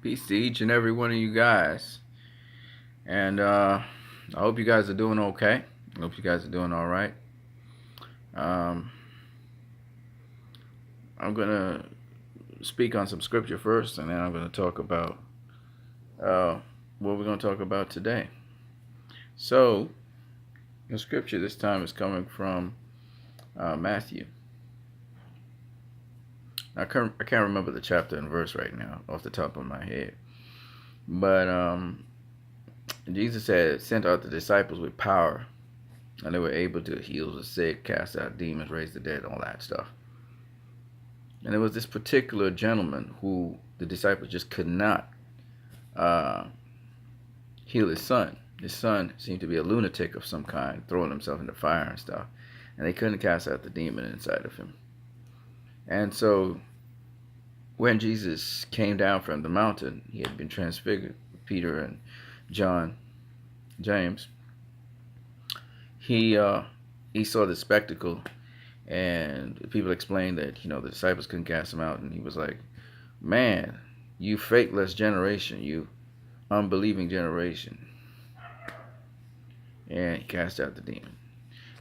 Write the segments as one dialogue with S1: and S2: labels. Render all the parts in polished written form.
S1: Peace to each and every one of you guys. And I hope you guys are doing okay. I hope you guys are doing all right. Um, I'm going to speak on some scripture first, and then I'm going to talk about uh, what we're going to talk about today. So, the scripture this time is coming from Matthew. I can't remember the chapter and verse right now off the top of my head. But Jesus had sent out the disciples with power, and they were able to heal the sick, cast out demons, raise the dead, all that stuff. And there was this particular gentleman who the disciples just could not uh, heal his son. His son seemed to be a lunatic of some kind, throwing himself into fire and stuff. And they couldn't cast out the demon inside of him. And so when Jesus came down from the mountain, he had been transfigured. Peter and John, James, he saw the spectacle, and people explained that the disciples couldn't cast him out, and he was like, "Man, you faithless generation, you unbelieving generation," and he cast out the demon.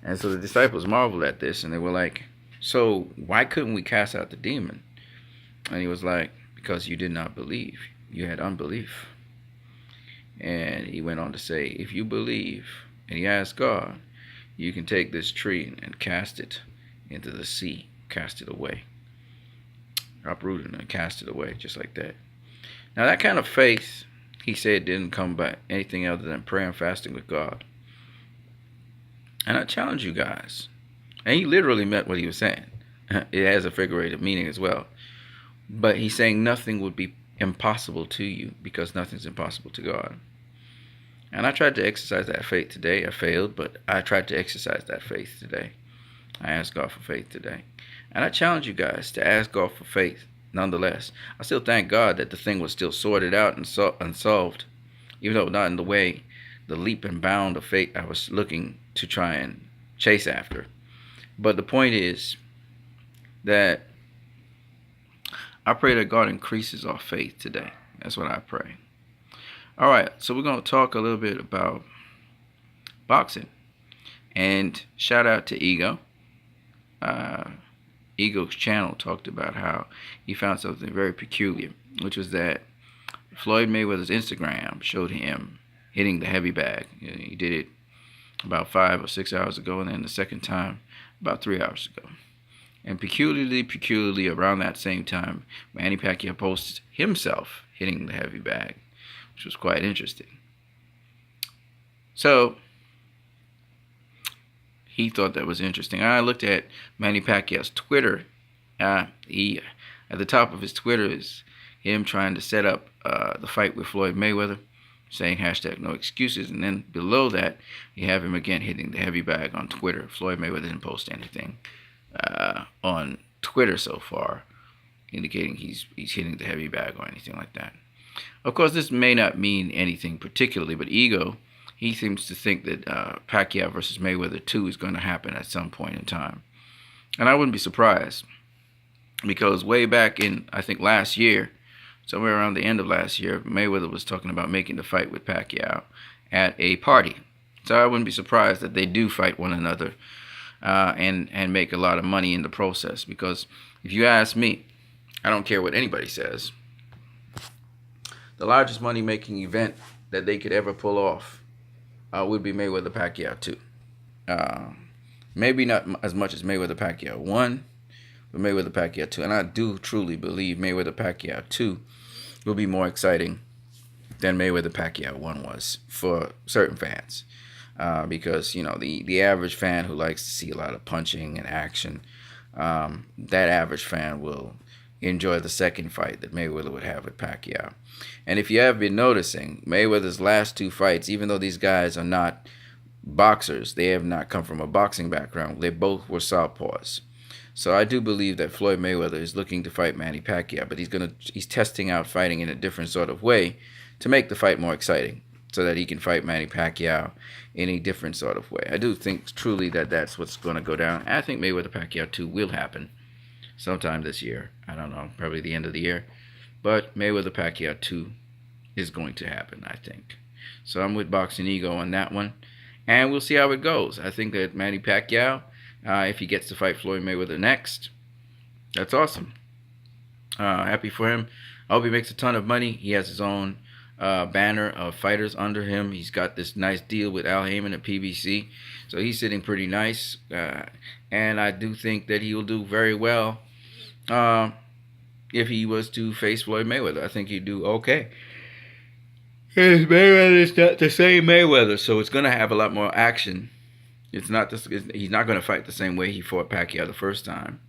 S1: And so the disciples marveled at this, and they were like, "So why couldn't we cast out the demon?" And he was like, "Because you did not believe. You had unbelief." And he went on to say, if you believe and you ask God, you can take this tree and cast it into the sea, cast it away, uproot it and cast it away, just like that. Now that kind of faith, he said, didn't come by anything other than prayer and fasting with God. And I challenge you guys, and he literally meant what he was saying. It has a figurative meaning as well. But he's saying nothing would be impossible to you because nothing's impossible to God. And I tried to exercise that faith today. I failed, but I tried to exercise that faith today. I asked God for faith today. And I challenge you guys to ask God for faith nonetheless. I still thank God that the thing was still sorted out and unsolved, even though not in the way, the leap and bound of faith I was looking to try and chase after. But the point is that I pray that God increases our faith today. That's what I pray. All right, so we're going to talk a little bit about boxing. And shout out to Ego. Ego's channel talked about how he found something very peculiar, which was that Floyd Mayweather's Instagram showed him hitting the heavy bag. He did it about 5 or 6 hours ago, and then the second time about 3 hours ago. And peculiarly around that same time, Manny Pacquiao posted himself hitting the heavy bag, which was quite interesting. So he thought that was interesting. I looked at Manny Pacquiao's Twitter. He at the top of his Twitter is him trying to set up the fight with Floyd Mayweather, saying #no excuses. And then below that, you have him again hitting the heavy bag on Twitter. Floyd Mayweather didn't post anything on Twitter so far, indicating he's hitting the heavy bag or anything like that. Of course, this may not mean anything particularly, but Ego, he seems to think that Pacquiao versus Mayweather 2 is going to happen at some point in time. And I wouldn't be surprised, because way back in, I think last year, somewhere around the end of last year, Mayweather was talking about making the fight with Pacquiao at a party. So I wouldn't be surprised that they do fight one another and make a lot of money in the process. Because if you ask me, I don't care what anybody says, the largest money-making event that they could ever pull off would be Mayweather-Pacquiao 2. Maybe not as much as Mayweather-Pacquiao 1, but Mayweather-Pacquiao 2. And I do truly believe Mayweather-Pacquiao 2 will be more exciting than Mayweather-Pacquiao 1 was for certain fans. Because, the average fan who likes to see a lot of punching and action, that average fan will enjoy the second fight that Mayweather would have with Pacquiao. And if you have been noticing, Mayweather's last 2 fights, even though these guys are not boxers, they have not come from a boxing background, they both were southpaws. So I do believe that Floyd Mayweather is looking to fight Manny Pacquiao, but he's testing out fighting in a different sort of way to make the fight more exciting, so that he can fight Manny Pacquiao in a different sort of way. I do think truly that that's what's going to go down. I think Mayweather-Pacquiao 2 will happen sometime this year. I don't know, probably the end of the year. But Mayweather Pacquiao 2 is going to happen, I think. So I'm with Boxing Ego on that one. And we'll see how it goes. I think that Manny Pacquiao, if he gets to fight Floyd Mayweather next, that's awesome. Happy for him. I hope he makes a ton of money. He has his own banner of fighters under him. He's got this nice deal with Al Heyman at PBC. So he's sitting pretty nice. And I do think that he will do very well if he was to face Floyd Mayweather. I think he'd do okay. His Mayweather is not the same Mayweather, so it's going to have a lot more action. He's not going to fight the same way he fought Pacquiao the first time.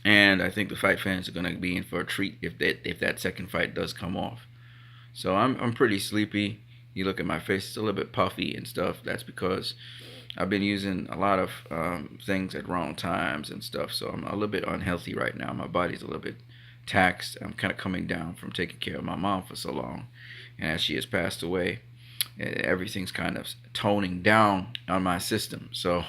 S1: And I think the fight fans are going to be in for a treat if that second fight does come off. So I'm pretty sleepy. You look at my face; it's a little bit puffy and stuff. That's because I've been using a lot of things at wrong times and stuff. So I'm a little bit unhealthy right now. My body's a little bit taxed. I'm kind of coming down from taking care of my mom for so long, and as she has passed away, everything's kind of toning down on my system. So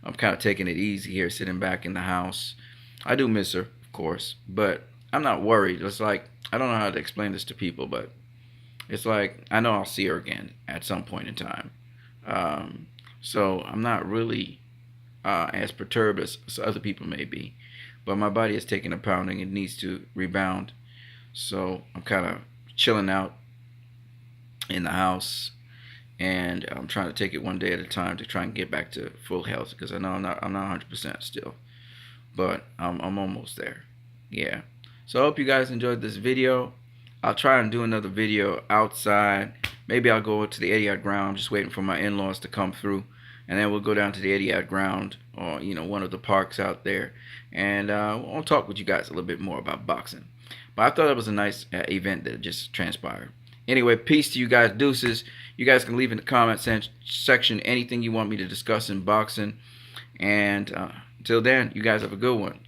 S1: I'm kind of taking it easy here, sitting back in the house. I do miss her, of course, but I'm not worried. It's like, I don't know how to explain this to people, but it's like I know I'll see her again at some point in time. So I'm not really as perturbed as other people may be. But my body is taking a pounding. It needs to rebound. So I'm kind of chilling out in the house. And I'm trying to take it one day at a time to try and get back to full health. Because I know I'm not 100% still. But I'm almost there. Yeah. So I hope you guys enjoyed this video. I'll try and do another video outside. Maybe I'll go to the 80-yard ground. I'm just waiting for my in-laws to come through. And then we'll go down to the 80-yard ground, or one of the parks out there. And we'll talk with you guys a little bit more about boxing. But I thought it was a nice event that just transpired. Anyway, peace to you guys. Deuces. You guys can leave in the comment section anything you want me to discuss in boxing. And until then, you guys have a good one.